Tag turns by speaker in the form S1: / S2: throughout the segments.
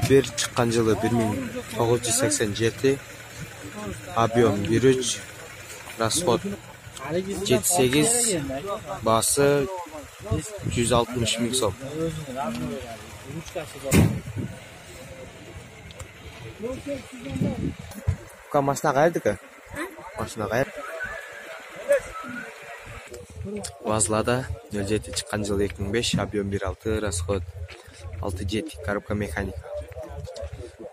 S1: 01 чыккан жылы 1987, объем 1.3, расход 78, басы 160 миң сом. Машина қайдікі? Машина қайд? Вазлада 07 чыккан жылы 2005, объем 1.6, расход 6.7, коробка механика.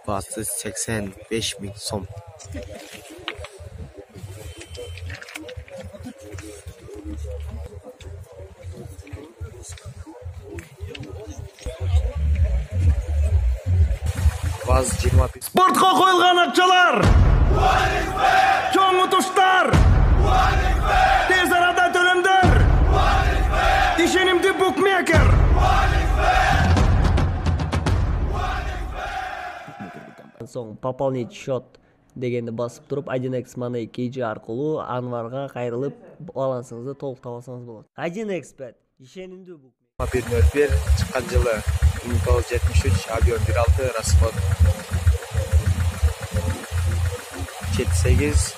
S1: Басы 85 миң сом. Vaz 25.
S2: Спортқа қойылған ақшалар! Чоң ұтыштар! Тез арада төлемдер! Ишенимді букмекер!
S3: Соң пополнить счет дегенді басып тұрып 1x Money KG арқылы Анварға қайрылып балансыңызды толық табасаңыз болады. 1x Bet ишенимді букмекер.
S1: 1.01 чыккан жылы 1973, объем 1.6, расход 78,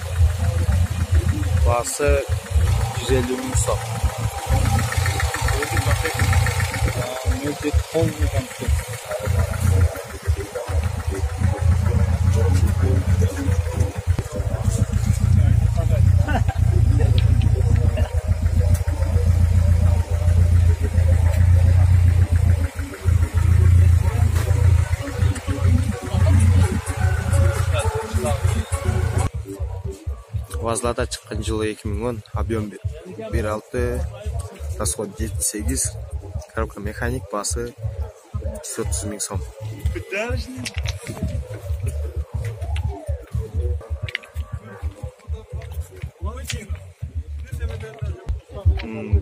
S1: басы 150 миң сом. Вазлада чыккан жылы 2010, объем 1.6, расход 78, коробка механик, басы 130 миң сом.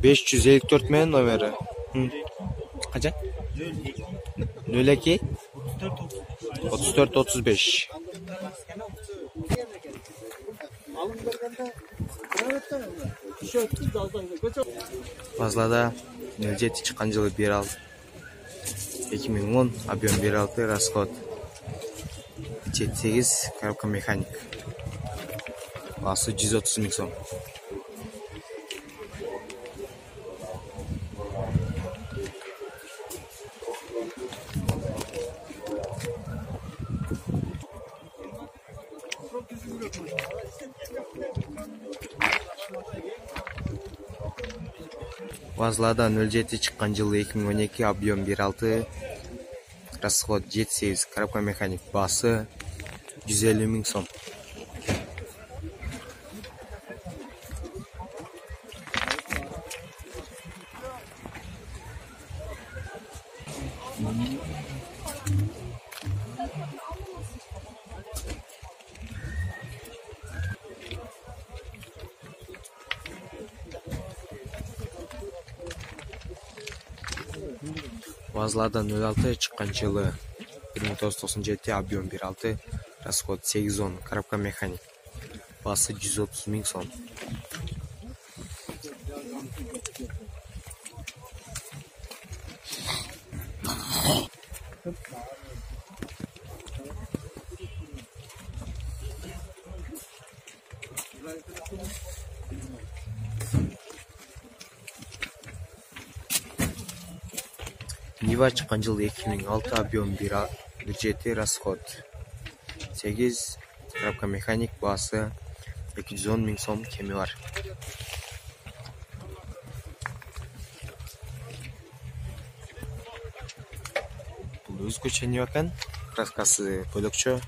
S1: $554 мен номері. Қача? 02 34 35. Вазлада 07 чыккан жылы 1.6, 2010, объем 1.6, расход 78, коробка механик, басы 130 миң сом. Вазлада 07 чыккан жылы 2012, объем 1.6, расход 78, коробка механик, басы 150 миң сом. Вазлада 06 чыккан жылы 1997, объем 1.6, расход 8, коробка механик, басы 130 миң сом. Нива чыккан жылы 2006, объем 1.7, расход 8, коробка механик, басы 210 миң сом, кеми бар. Бұл өзгөчө Нива экен, краскасы бөлөкчө.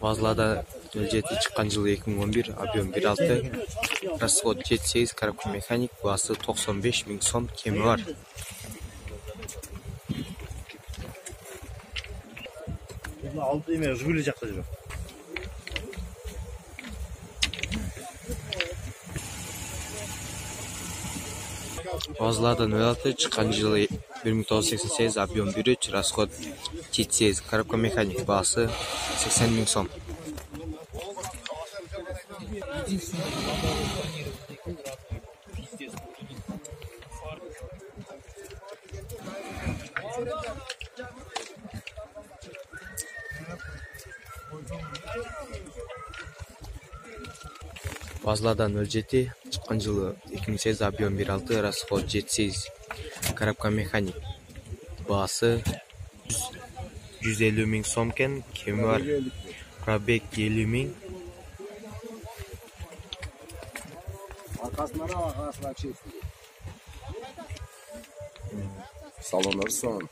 S1: Вазлада 07 чыккан жылы 2011, объем 1.6, расход 78, коробка механик, басы 95 миң сом, кеми бар.
S4: Алды эме Жигули жакта жүрөм.
S1: Базаладан 06, чыккан жылы 1988, объем 1,3, расход 78, коробка механик, баасы 80 000 сом. Базаладан 07, чыккан жылы 2008, объем 1,6, расход 78, коробка механик, баасы 150 000 сом экен, кеми бар, пробег 50 000.
S5: Салонlar son.